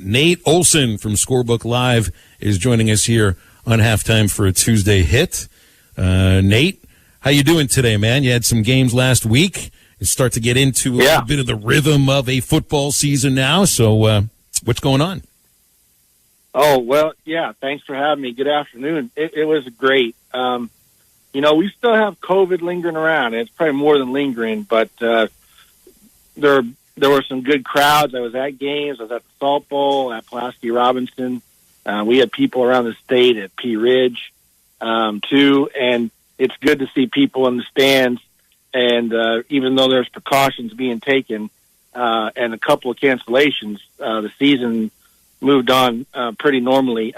Nate Olson from Scorebook Live is joining us here on Halftime for a Tuesday Hit. Nate, how you doing today, man? You had some games last week. You start to get into a bit of the rhythm of a football season now. So what's going on? Oh, well, yeah, thanks for having me. Good afternoon. It was great. We still have COVID lingering around. It's probably more than lingering, but there were some good crowds. I was at games. I was at the Salt Bowl, at Pulaski Robinson. We had people around the state at Pea Ridge, too, and it's good to see people in the stands. And even though there's precautions being taken and a couple of cancellations, the season moved on pretty normally.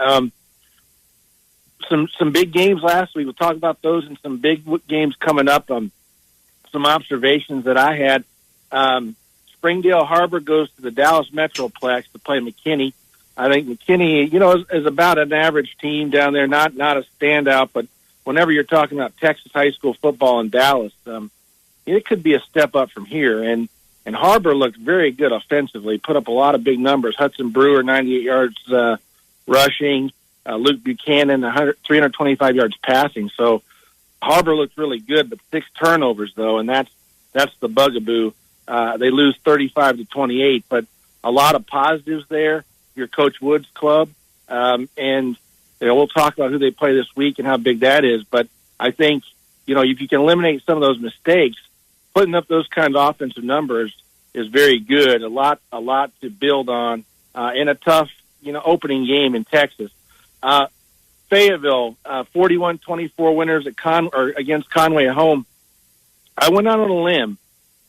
Some big games last week. We'll talk about those and some big games coming up. Some observations that I had. Springdale Harbor goes to the Dallas Metroplex to play McKinney. I think McKinney, is about an average team down there, not a standout, but whenever you're talking about Texas high school football in Dallas, it could be a step up from here. And Harbor looked very good offensively, put up a lot of big numbers. Hudson Brewer, 98 yards rushing. Luke Buchanan, 325 yards passing. So Harbor looked really good, but 6 turnovers, though, and that's the bugaboo. They lose 35-28, but a lot of positives there. Your Coach Woods club, and we'll talk about who they play this week and how big that is. But I think, if you can eliminate some of those mistakes, putting up those kind of offensive numbers is very good. A lot to build on in a tough, opening game in Texas. Fayetteville, 41-24 winners against Conway at home. I went out on a limb,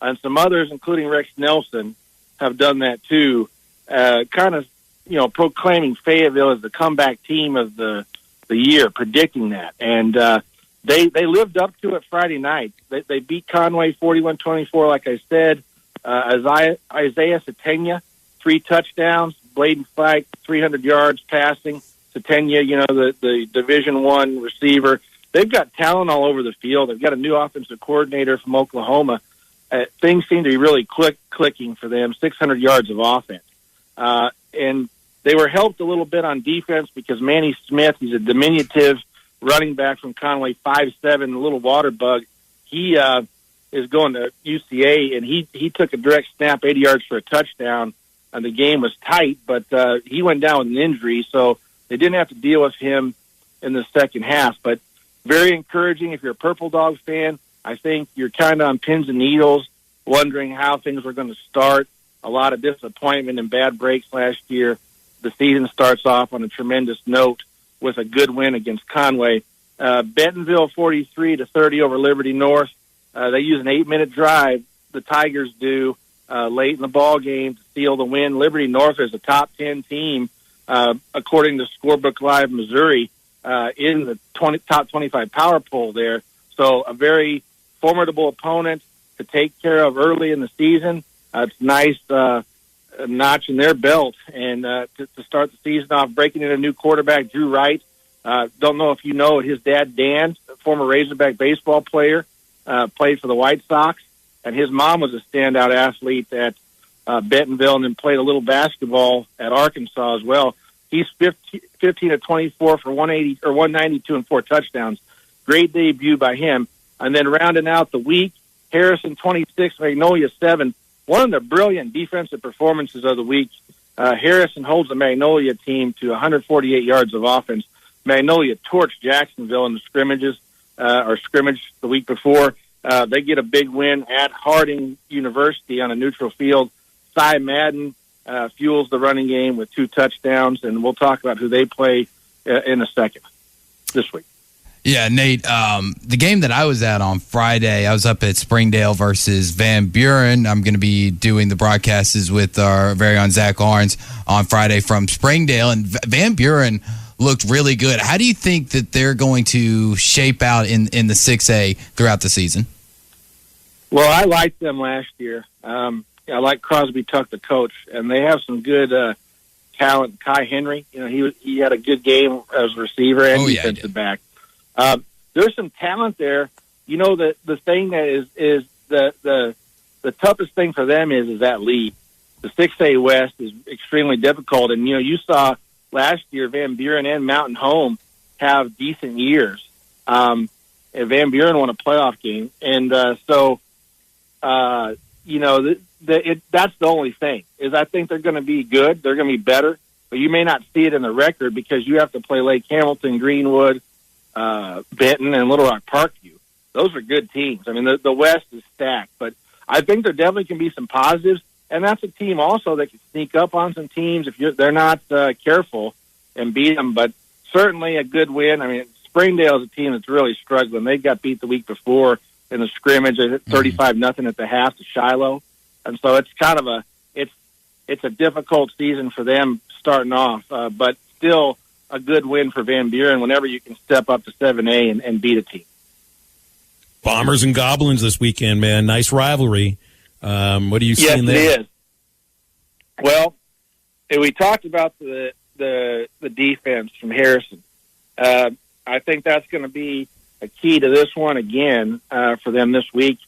and some others, including Rex Nelson, have done that too. Kind of, proclaiming Fayetteville as the comeback team of the year, predicting that, and they lived up to it Friday night. They beat Conway 41-24, like I said. Isaiah Satenya, 3 touchdowns. Bladen Fike, 300 yards passing. Satenya, the Division I receiver. They've got talent all over the field. They've got a new offensive coordinator from Oklahoma. Things seem to be really clicking for them. 600 yards of offense. And they were helped a little bit on defense because Manny Smith, he's a diminutive running back from Conway, 5'7", a little water bug. He is going to UCA, and he took a direct snap, 80 yards for a touchdown, and the game was tight, but he went down with an injury, so they didn't have to deal with him in the second half. But very encouraging if you're a Purple Dog fan. I think you're kind of on pins and needles, wondering how things were going to start. A lot of disappointment and bad breaks last year. The season starts off on a tremendous note with a good win against Conway. Bentonville 43-30 over Liberty North. They use an 8-minute drive. The Tigers do late in the ball game to seal the win. Liberty North is a top 10 team, according to Scorebook Live Missouri, in the top 25 power poll there. So a very formidable opponent to take care of early in the season. It's nice notch in their belt, and to start the season off, breaking in a new quarterback, Drew Wright. Don't know if you know his dad, Dan, former Razorback baseball player, played for the White Sox, and his mom was a standout athlete at Bentonville and then played a little basketball at Arkansas as well. He's 15-24 for 192 and 4 touchdowns. Great debut by him. And then rounding out the week, Harrison 26, Magnolia 7. One of the brilliant defensive performances of the week. Harrison holds the Magnolia team to 148 yards of offense. Magnolia torched Jacksonville in the scrimmage the week before. They get a big win at Harding University on a neutral field. Cy Madden fuels the running game with 2 touchdowns, and we'll talk about who they play in a second this week. Yeah, Nate, the game that I was at on Friday, I was up at Springdale versus Van Buren. I'm going to be doing the broadcasts with our very own Zach Lawrence on Friday from Springdale, and Van Buren looked really good. How do you think that they're going to shape out in the 6A throughout the season? Well, I liked them last year. I like Crosby Tuck, the coach, and they have some good talent. Kai Henry, he had a good game as a receiver and defensive back. There's some talent there. The thing that is the toughest thing for them is that lead. the 6A West is extremely difficult. And, you saw last year Van Buren and Mountain Home have decent years. And Van Buren won a playoff game. And that's the only thing, is I think they're going to be good. They're going to be better. But you may not see it in the record because you have to play Lake Hamilton, Greenwood, Benton, and Little Rock Parkview. Those are good teams. I mean, the West is stacked. But I think there definitely can be some positives. And that's a team also that can sneak up on some teams if they're not careful and beat them. But certainly a good win. I mean, Springdale is a team that's really struggling. They got beat the week before in the scrimmage at 35-0 at the half to Shiloh. And so it's kind of it's a difficult season for them starting off, but still a good win for Van Buren whenever you can step up to 7A and beat a team. Bombers and Goblins this weekend, man. Nice rivalry. What are you seeing there? Yes, it is. Well, we talked about the defense from Harrison. I think that's going to be a key to this one again for them this week,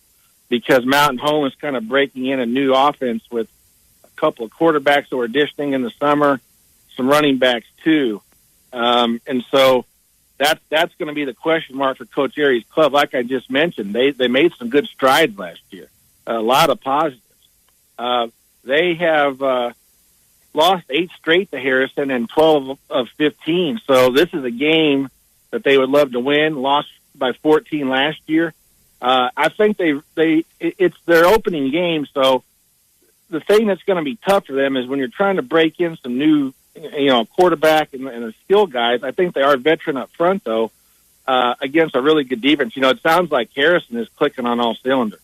because Mountain Home is kind of breaking in a new offense with a couple of quarterbacks that were auditioning in the summer, some running backs too. And so that's going to be the question mark for Coach Aries' club. Like I just mentioned, they made some good strides last year, a lot of positives. They have lost 8 straight to Harrison and 12 of 15. So this is a game that they would love to win. Lost by 14 last year. I think it's their opening game. So the thing that's going to be tough for them is when you're trying to break in some new, quarterback and the skill guys. I think they are veteran up front though, against a really good defense. It sounds like Harrison is clicking on all cylinders.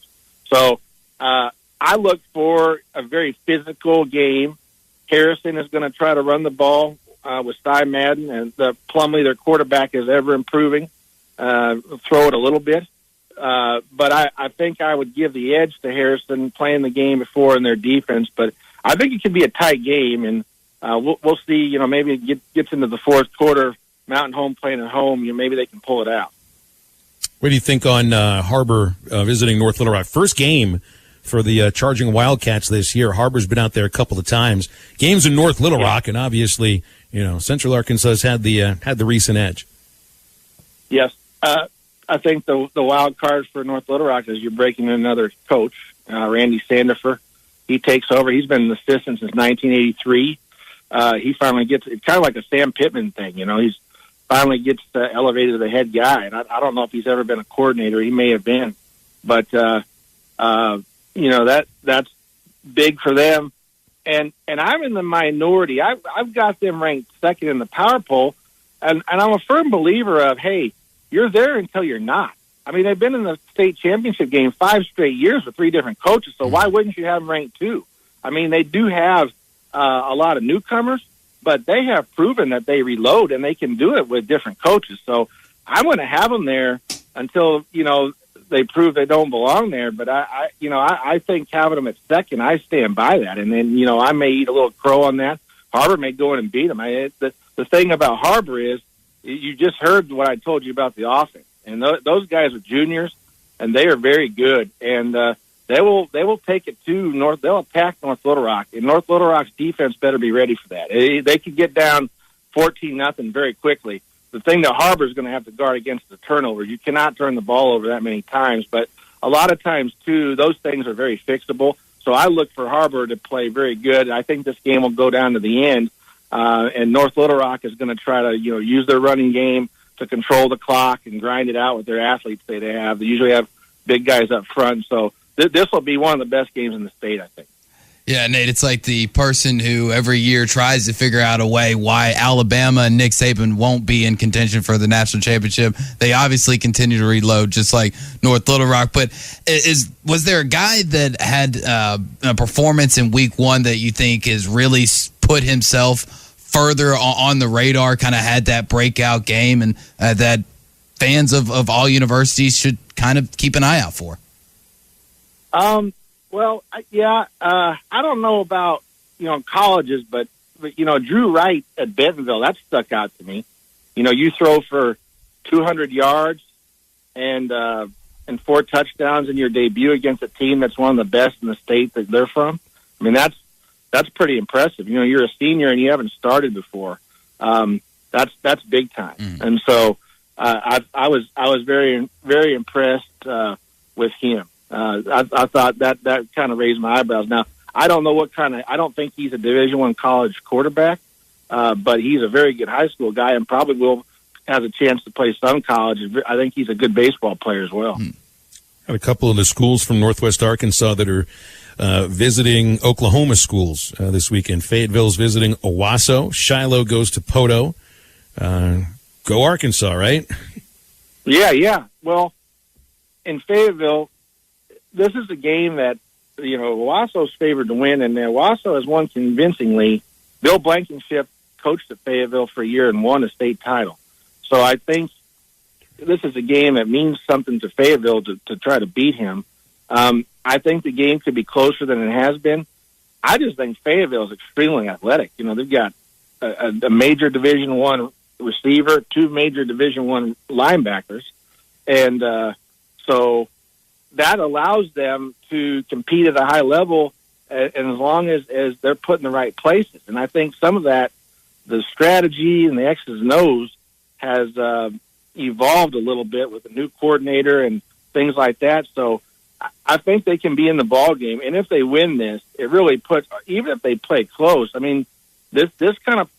So, I look for a very physical game. Harrison is going to try to run the ball, with Cy Madden, and Plumley, their quarterback, is ever improving. Throw it a little bit. But I think I would give the edge to Harrison playing the game before in their defense. But I think it could be a tight game, and we'll see. Maybe it gets into the fourth quarter. Mountain Home playing at home, maybe they can pull it out. What do you think on Harbor visiting North Little Rock? First game for the Charging Wildcats this year. Harbor's been out there a couple of times. Games in North Little Rock, and obviously, Central Arkansas has had the recent edge. Yes. I think the wild card for North Little Rock is you're breaking in another coach, Randy Sandifer. He takes over. He's been an assistant since 1983. He finally gets, it's kind of like a Sam Pittman thing, he's finally gets elevated to the head guy. And I don't know if he's ever been a coordinator. He may have been. But, that's big for them. And I'm in the minority. I've got them ranked second in the power poll. And I'm a firm believer of, hey, you're there until you're not. I mean, they've been in the state championship game 5 straight years with 3 different coaches, so why wouldn't you have them ranked 2? I mean, they do have a lot of newcomers, but they have proven that they reload, and they can do it with different coaches. So I'm going to have them there until, they prove they don't belong there. But I think having them at second, I stand by that. And then, I may eat a little crow on that. Harbor may go in and beat them. The thing about Harbor is, you just heard what I told you about the offense, and those guys are juniors, and they are very good, and they will take it to North. They'll attack North Little Rock, and North Little Rock's defense better be ready for that. They could get down 14-0 very quickly. The thing that Harbor is going to have to guard against the turnovers. You cannot turn the ball over that many times, but a lot of times too, those things are very fixable. So I look for Harbor to play very good. I think this game will go down to the end. And North Little Rock is going to try to, use their running game to control the clock and grind it out with their athletes they have. They usually have big guys up front. So this will be one of the best games in the state, I think. Yeah, Nate, it's like the person who every year tries to figure out a way why Alabama and Nick Saban won't be in contention for the national championship. They obviously continue to reload just like North Little Rock. But was there a guy that had a performance in week 1 that you think has really put himself further on the radar, kind of had that breakout game, and that fans of all universities should kind of keep an eye out for? Well, I don't know about, colleges, but Drew Wright at Bentonville, that stuck out to me. You throw for 200 yards and 4 touchdowns in your debut against a team that's one of the best in the state that they're from. I mean, that's pretty impressive. You know, you're a senior and you haven't started before. That's big time. And so I was very, very impressed with him. I thought that kind of raised my eyebrows. Now, I don't know I don't think he's a Division I college quarterback, but he's a very good high school guy and probably has a chance to play some college. I think he's a good baseball player as well. Got a couple of the schools from Northwest Arkansas that are visiting Oklahoma schools this weekend. Fayetteville's visiting Owasso. Shiloh goes to Poto. Go Arkansas, right? Yeah. Well, in Fayetteville, this is a game that, you know, Owasso's favored to win, and Owasso has won convincingly. Bill Blankenship coached at Fayetteville for a year and won a state title. So I think this is a game that means something to Fayetteville to try to beat him. I think the game could be closer than it has been. I just think Fayetteville is extremely athletic. You know, they've got a major Division I receiver, 2 major Division I linebackers, and so that allows them to compete at a high level, and as long as they're put in the right places. And I think some of that, the strategy and the X's and O's, has evolved a little bit with a new coordinator and things like that. So I think they can be in the ball game, and if they win this, it really puts, even if they play close, I mean, this kind of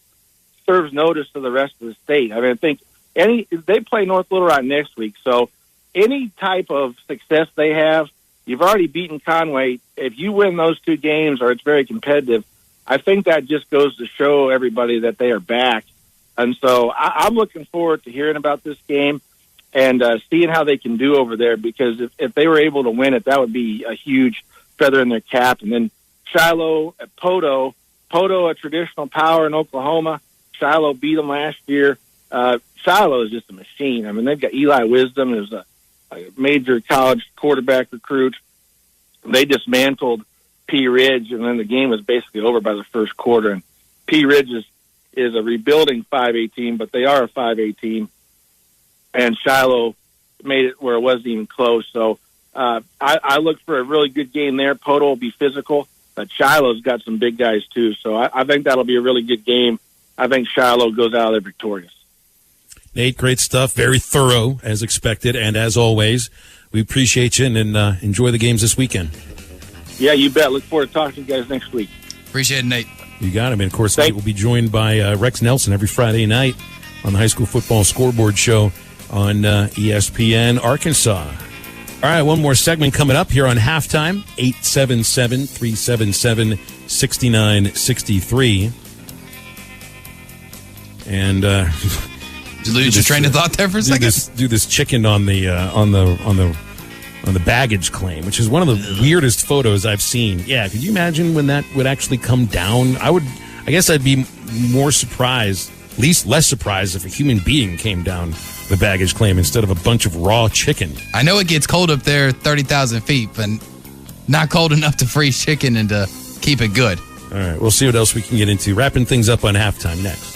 serves notice to the rest of the state. I mean, I think they play North Little Rock next week, so any type of success they have, you've already beaten Conway. If you win those 2 games, or it's very competitive, I think that just goes to show everybody that they are back. And so I'm looking forward to hearing about this game and seeing how they can do over there, because if they were able to win it, that would be a huge feather in their cap. And then Shiloh at Poto, a traditional power in Oklahoma. Shiloh beat them last year. Shiloh is just a machine. I mean, they've got Eli Wisdom, who's a major college quarterback recruit. They dismantled P. Ridge, and then the game was basically over by the first quarter. And P. Ridge is a rebuilding 5A team, but they are a 5A team. And Shiloh made it where it wasn't even close. So I look for a really good game there. Poto will be physical, but Shiloh's got some big guys too. So I think that'll be a really good game. I think Shiloh goes out there victorious. Nate, great stuff. Very thorough, as expected. And as always, we appreciate you and enjoy the games this weekend. Yeah, you bet. Look forward to talking to you guys next week. Appreciate it, Nate. You got him. And, of course, Nate will be joined by Rex Nelson every Friday night on the High School Football Scoreboard Show on ESPN Arkansas. All right, one more segment coming up here on Halftime, 877-377-6963. And did you lose your train of thought there for a second? Do this chicken on the baggage claim, which is one of the weirdest photos I've seen. Yeah, could you imagine when that would actually come down? I guess I'd be more surprised, less surprised, if a human being came down the baggage claim instead of a bunch of raw chicken. I know it gets cold up there 30,000 feet, but not cold enough to freeze chicken and to keep it good. All right, we'll see what else we can get into. Wrapping things up on Halftime next.